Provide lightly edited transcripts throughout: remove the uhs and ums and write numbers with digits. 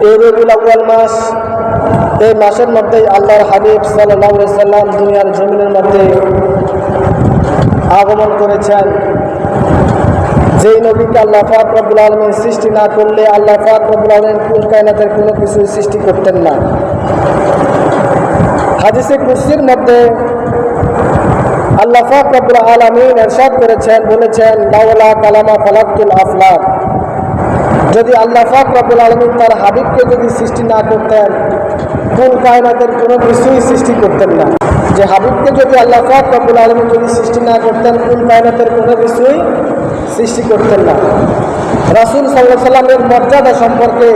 এই রবিউল আউয়াল মাস, এই মাসের মধ্যেই আল্লাহর হাবিব সাল্লাল্লাহু আলাইহি সাল্লাম দুনিয়ার জমিনের মধ্যে আগমন করেছেন। যেই নবীকে আল্লাহ পাক রব্বুল আলামিন সৃষ্টি না করলে আল্লাহ পাক রব্বুল আলামিন কুল কায়নাতের কোনো কিছু সৃষ্টি করতেন না। হাদিসে কুরসির মধ্যে আল্লাহ পাক রব্বুল আলামিন ইরশাদ করেছেন, বলেছেন, লাওলা কালামা ফালাকতুল আফলাক। যদি আল্লাহ পাক রব্বুল আলামিন তার হাবিবকে যদি সৃষ্টি না করতেন, কুল কায়নাতের কোনো কিছুই সৃষ্টি করতেন না। যে হাবিবকে যদি আল্লাহ পাক রব্বুল আলামিন যদি সৃষ্টি না করতেন, কুল কায়নাতের কোনো কিছুই সৃষ্টি করতেন না। রাসূল সাল্লাল্লাহু আলাইহি সাল্লামের মর্যাদা সম্পর্কে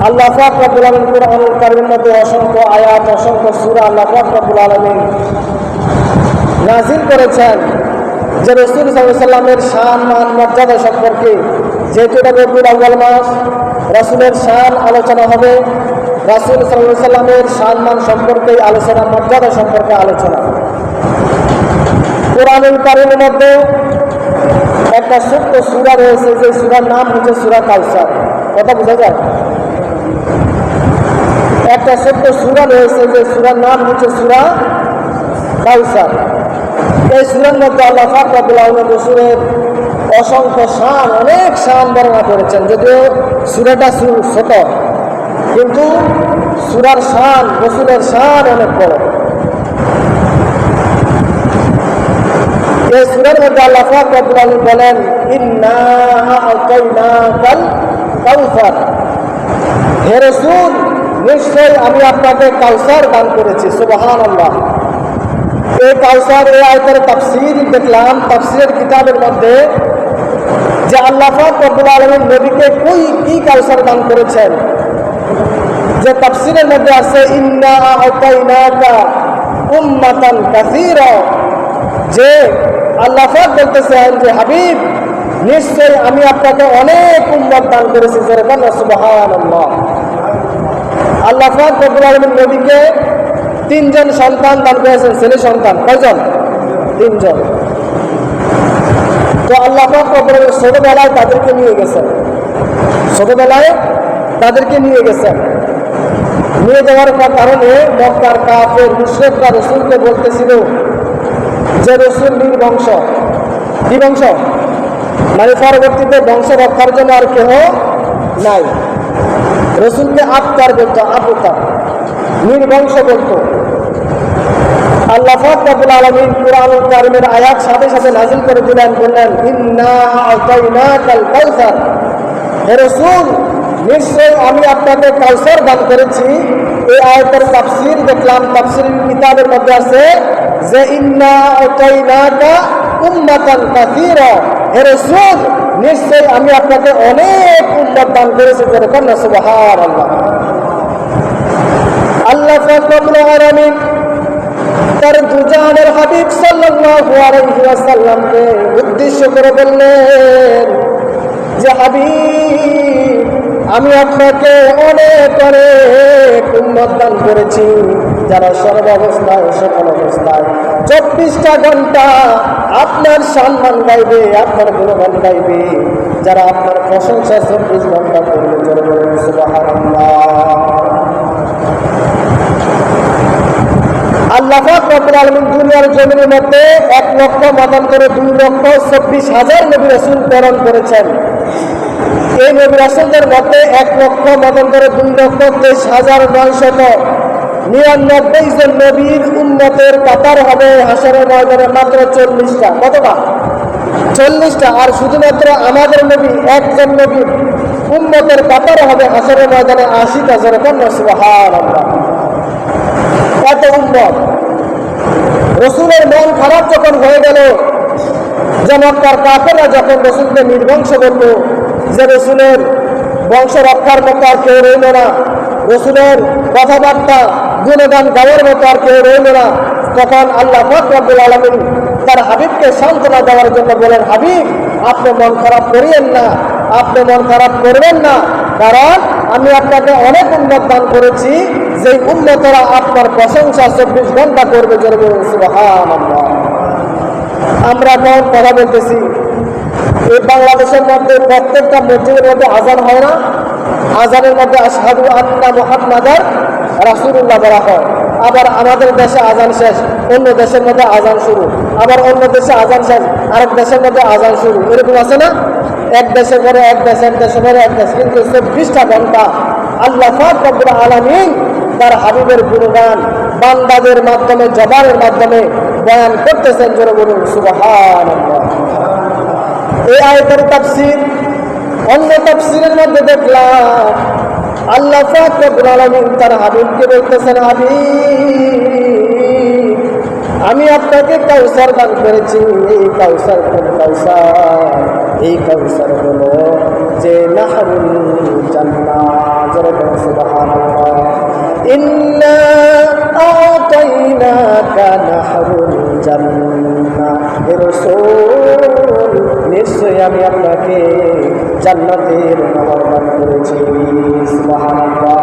আল্লাহ পাক রব্বুল আলামিন কুরআনুল কারীমের মধ্যে অসংখ্য আয়াত, অসংখ্য সূরা আল্লাহ পাক রব্বুল আলামিন নাযিল করেছেন। যে রাসূল সাল্লাল্লাহু আলাইহি সাল্লামের শান, মান, মর্যাদা সম্পর্কে, যেহেতু এটা রবিউল আউয়াল মাস, রাসূলের শান আলোচনা হবে, রাসূল সাল্লাল্লাহু আলাইহি সাল্লামের শান, মান সম্পর্কে আলোচনা, মর্যাদা সম্পর্কে আলোচনা। কুরআনুল কারীমের মধ্যে একটা ছোট্ট সূরা রয়েছে, যে সূরার নাম হচ্ছে সূরা কাউসার। কথা বোঝা যায়? একটা ছোট্ট সূরা রয়েছে, যে সূরার নাম হচ্ছে সূরা কাউসার। এই সূরার মধ্যে আল্লাহ পাক রব্বুল আলামিন রাসূলের অসংখ্য শান, অনেক শান বর্ণনা করেছেন। যদিও সূরাটা ছোট, কিন্তু সূরার শান, রাসূলের শান অনেক বড়। এই সূরার মধ্যে আল্লাহ পাক রব্বুল আলামিন বলেন, ইন্না আ'তাইনাকাল কাউসার। হে রাসূল, নিশ্চয় আমি আপনাকে কাউসার দান করেছি। সুবহানাল্লাহ। এই কাউসার, এই আয়াতের তাফসীর দেখলাম তাফসীরের কিতাবের মধ্যে, যে আল্লাহ পাক রব্বুল আলামিন নবীকে কি কাউসার দান করেছেন। যে তাফসীরের মধ্যে আছে, ইন্না আ'তাইনাকা উম্মাতান কাসীরা। যে আল্লাহ পাক বলতেছেন যে হাবিব, নিশ্চয় আমি আপনাকে অনেক উম্মত দান করেছি। সুবহানাল্লাহ। আল্লাহ পাক রব্বুল আলামিন নবীকে 3 জন সন্তান দান করেছেন। ছেলে সন্তান কয়জন? 3 জন। তো আল্লাহ পাক রব্বুল আলামিন ছোটবেলায় তাদেরকে নিয়ে গেছেন, ছোটবেলায় তাদেরকে নিয়ে গেছেন। নিয়ে যাওয়ার কারণে মক্কার কাফের মুশরিকরা রাসূলকে বলতেছিল যে রাসূল নির্বংশ। কি বংশ? মানে পরবর্তীতে বংশ রক্ষার জন্য আর কেহ নাই। রাসূলকে আবতার বলতো, আবতার, নির্বংশ বলতো। আল্লাহ পাক রব্বুল আলামিন কুরআনুল কারীমের আয়াত সাথে সাথে নাযিল করে দিলেন, বললেন, ইন্না আ'তাইনাকাল কাউসার। হে রাসূল, নিশ্চয় আমি আপনাকে কাউসার দান করেছি। এই আয়াতের তাফসীর দেখলাম, তাফসীরের কিতাবের মধ্যে আছে যে ইন্না আ'তাইনাকা উম্মাতান কাসীরা। হে রাসূল, নিশ্চয় আমি আপনাকে অনেক উম্মত দান করেছি। সুবহানাল্লাহ। আল্লাহ পাক রব্বুল আলামিন তার দুজাহানের হাবিব সাল্লাল্লাহু আলাইহি ওয়াসাল্লামকে উদ্দেশ্য করে বললেন যে হাবিব, আমি আপনাকে অনেক অনেক উম্মত দান করেছি, যারা সর্বাবস্থায়, সকল অবস্থায় 24টা ঘন্টা আপনার সম্মান গাইবে, আপনার গুণগান গাইবে, যারা আপনার প্রশংসা 24 ঘন্টা করবে। সুবহানাল্লাহ। আল্লাহ পাক রব্বুল আলামিন দুনিয়ার জমিনের মধ্যে 1 লক্ষ মতান্তরে 2,24,000 নবী রাসূল প্রেরণ করেছেন। এই নবী রাসূলদের মধ্যে 1 লক্ষ মতান্তরে 2,23,999 জন নবীর উম্মতের কাতার হবে হাশরের ময়দানে মাত্র 40টা। কতটা? 40টা। আর শুধুমাত্র আমাদের নবী, একজন নবীর উম্মতের কাতার হবে হাশরের ময়দানে 80টা। সুবহানাল্লাহ। এত উম্মত। রাসূলের মন খারাপ যখন হয়ে গেল, যে মক্কার কাফেররা যখন রাসূলকে নির্বংশ বলল, যে রাসূলের বংশ রক্ষার মতো আর কেউ রইল না, রাসূলের কথাবার্তা গুণগান গাওয়ার মতো আর কেউ রইল না, তখন আল্লাহ পাক রব্বুল আলামিন তার হাবিবকে সান্ত্বনা দেওয়ার জন্য বলেন, হাবিব, আপনি মন খারাপ করিয়েন না, আপনি মন খারাপ করবেন না, কারণ আমি আপনাকে অনেক উম্মত দান করেছি, যেই উম্মতরা আপনার প্রশংসা 24 ঘন্টা করবে। সুবহানাল্লাহ। আমরা এখন কথা বলতেছি, এই বাংলাদেশের মধ্যে প্রত্যেকটা মসজিদের মধ্যে আজান হয় না? আজানের মধ্যে আশহাদু আন্না মুহাম্মাদার রাসূলুল্লাহ বলা হয়। আবার আমাদের দেশে আজান শেষ, অন্য দেশের মধ্যে আজান শুরু, আবার অন্য দেশে আজান শেষ, আরেক দেশের মধ্যে আজান শুরু, এরকম আছে না? এক দেশের পরে এক দেশ, এক দেশের পরে এক দেশ, কিন্তু 24টা ঘন্টা আল্লাহ পাক রব্বুল আলামিন তার হাবিবের গুণগান বান্দাদের মাধ্যমে, জবানের মাধ্যমে বয়ান করতেছেন। জোরে বলুন সুবহানাল্লাহ। এই আয়াতের তাফসীর অন্য তাফসীরের মধ্যে দেখলাম আল্লাহ পাক রব্বুল আলামিন তার হাবিবকে বলতেছেন, হাবিব, আমি আপনাকে কাউসার দান করেছি। এই কাউসার কোন কাউসার? এই কাউসার হলো যে নাহরুল জান্নাহ। জোরে বলুন সুবহানাল্লাহ। ইন্না আ'তাইনাকা নাহরুল জান্নাহ। হে রাসূল, নিশ্চয়ই আমি আপনাকে জান্নাতের নহর দান করেছি। সুবহানাল্লাহ।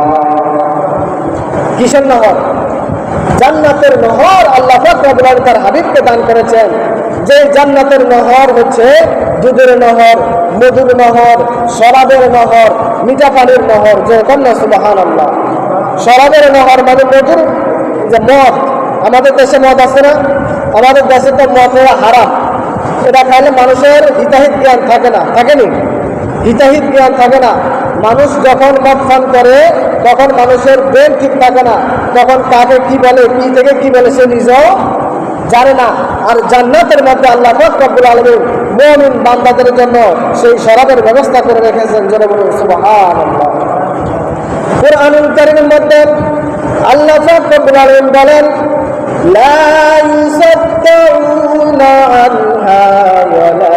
কিসের নহর? জান্নাতের নহর আল্লাহ পাক রব্বুল আলামিন তার হাবিবকে দান করেছেন। যে জান্নাতের নহর হচ্ছে দুধের নহর, মধুর নহর, শরাবের নহর, মিঠা পানির নহর। যে কন্যা সুবহানাল্লাহ। শরাবের নহর মানে মধুর, যে মদ, আমাদের দেশে মদ আছে না? আমাদের দেশে তো মদ হারাম। এটা খাইলে মানুষের হিতাহিত জ্ঞান থাকে না, থাকেনি? হিতাহিত জ্ঞান থাকে না। মানুষ যখন মদ পান করে তখন মানুষের ব্রেন ঠিক থাকে না, তখন কাকে কি বলে, কি থেকে কি বলে সে নিজেও জানে না। আর জান্নাতের মধ্যে আল্লাহ পাক রব্বুল আলামিন মুমিন বান্দাদের জন্য সেই শরাবের ব্যবস্থা করে রেখেছেন। জোরে বলুন সুবহানাল্লাহ। কুরআনুল কারীমের মধ্যে আল্লাহ পাক রব্বুল আলামিন বলেন, লা ইউসাদ্দাউনা আনহা ওয়া লা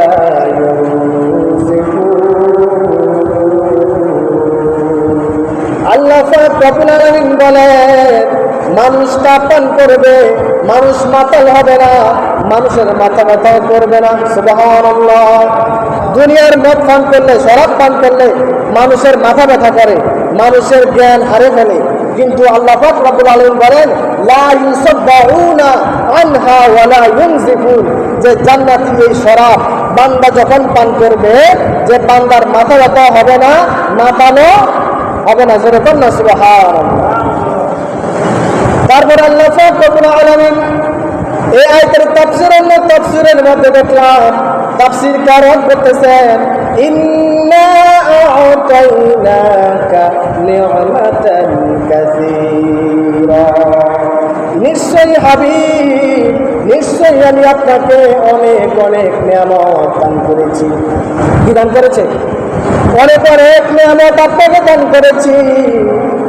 আল্লাহ পাক রব্বুল আলামিন বলেন, মানুষ পান করবে, মানুষ মাতাল হবে না, মানুষের মাথা ব্যথাও করবে না। সুবহানাল্লাহ। দুনিয়ার মদ পান করলে, শরাব পান করলে মানুষের মাথা ব্যথা করে, মানুষের জ্ঞান হারিয়ে ফেলে। কিন্তু আল্লাহ পাক রব্বুল আলামিন বলেন, লা ইউসাদ্দাউনা আনহা ওয়া লা ইউনজিফুন। যে জান্নাতি এই শরাব বান্দা যখন পান করবে, যে বান্দার মাথা ব্যথা হবে না, মাতানো হবে না। জোরে বলুন না সুবহানাল্লাহ। তারপর আল্লাহ পাক রব্বুল আলামিন এই আয়াতের তাফসীরের মধ্যে দেখলাম তাফসীরকারক বলতেছেন, ইন্না আ'তাইনাকা নি'মাতান কাসীরা। নিশ্চয়ই হাবিব, নিশ্চয়ই আমি আপনাকে অনেক অনেক নিয়ামত দান করেছি। কি দান করেছে? অনেক অনেক নিয়ামত আপনাকে দান করেছি,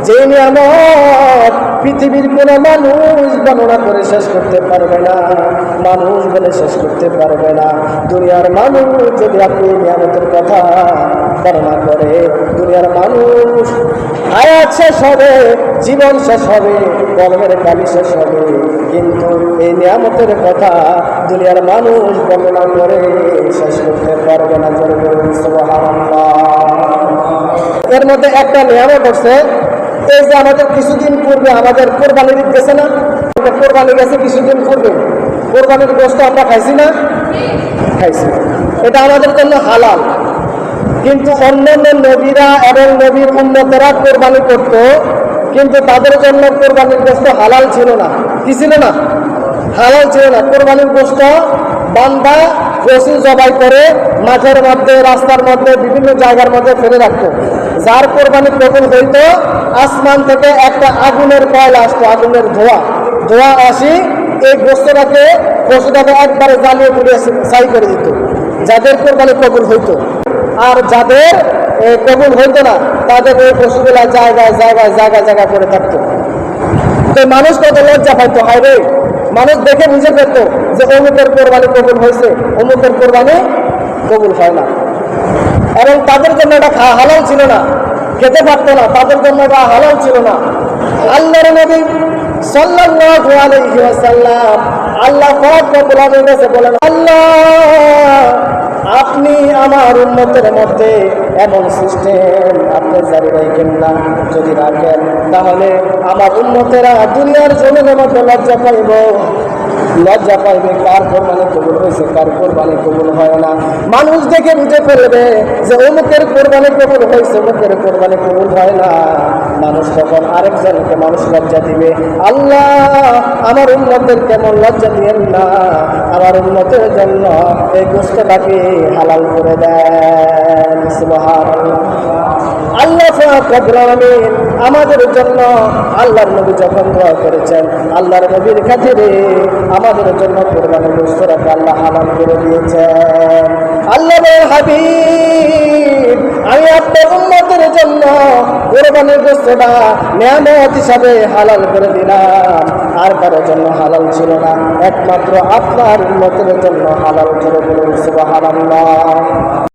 যে নিয়ামত পৃথিবীর কোনো মানুষ বর্ণনা করে শেষ করতে পারবে না, মানুষ বলে শেষ করতে পারবে না। দুনিয়ার মানুষ যদি আপনি নিয়ামতের কথা বর্ণনা করে, দুনিয়ার মানুষ হায়াত শেষ হবে, জীবন শেষ হবে, কর্মের কালি শেষ হবে, কিন্তু এই নিয়ামতের কথা দুনিয়ার মানুষ বর্ণনা করে শেষ করতে পারবে না। সুবহানাল্লাহ। এর মধ্যে একটা নিয়ামত হচ্ছে, এই যে আমাদের কিছুদিন পূর্বে আমাদের কোরবানির ঈদ গেছে না? কোরবানি গেছে কিছুদিন পূর্বে, কোরবানির গোশত আমরা খাইছি না? খাইছি। এটা আমাদের জন্য হালাল। কিন্তু অন্যান্য নবীরা এবং নবীর উম্মতেরা কোরবানি করত, কিন্তু তাদের জন্য কোরবানির গোশত হালাল ছিল না। কি ছিল না? হালাল ছিল না। কোরবানির গোশত বান্দা পশু জবাই করে মাঠের মধ্যে, রাস্তার মধ্যে, বিভিন্ন জায়গার মধ্যে ফেলে রাখত। যার কোরবানি কবুল হইত, আসমান থেকে একটা আগুনের কয়লা আসতো, আগুনের ধোঁয়া আসি এই গোস্তটাকে, পশুটাকে একবারে জ্বালিয়ে পুড়িয়ে ছাই করে দিত, যাদের কোরবানি কবুল হইত। আর যাদের কবুল হইতো না, তাদের ওই পশুগুলা জায়গায় জায়গায় জায়গা জায়গা করে থাকতো। তো মানুষ কত লজ্জা পাইতো, হায় রে, মানুষ দেখে বুঝে পেত যে অমুকের কোরবানি কবুল হয়েছে, অমুকের কোরবানি কবুল হয় না। এবং তাদের জন্য এটা হালাল ছিল না, খেতে পারতো না, তাদের জন্য এটা হালাল ছিল না। আল্লাহর নবী সাল্লাল্লাহু আলাইহি ওয়াসাল্লাম আল্লাহ পাক রব্বুল আলামিনের কাছে বলেন, আল্লাহ, আপনি আমার উম্মতের মধ্যে এমন সিস্টেম আপনি জারি রাখেন না, যদি রাখেন তাহলে আমার উম্মতেরা দুনিয়ার জমিনের মধ্যে লজ্জা পাইব, লজ্জা পাইবে কার কোরবানি কবুল হয়েছে, কার কোরবানি কবুল হয় না। মানুষ দেখে বুঝে ফেলবে যে অমুকের কোরবানি কবুল হয়েছে, অমুকের কোরবানি কবুল হয় না। মানুষ তখন আরেকজনকে মানুষ লজ্জা দিবে। আল্লাহ আমার উম্মতের কেমন লজ্জা দিয়েন না, আমার উম্মতের জন্য এই গোশতটাকে হালাল করে দেন। সুবহানাল্লাহ। আল্লাহ রব্বুল আলামিন আমাদের জন্য আল্লাহর নবী যখন দোয়া করেছেন, আল্লাহর নবীর খাতিরে আমাদের জন্য কোরবানির গোশতটাকে আল্লাহ হালাল করে দিয়েছেন। আল্লাহর হাবিব, আমি আপনার উম্মতের জন্য কোরবানির গোশতটা নিয়ামত হিসাবে হালাল করে দিলাম। আর কারোর জন্য হালাল ছিল না, একমাত্র আপনার উম্মতের জন্য হালাল করে দিলেন। সুবহানাল্লাহ।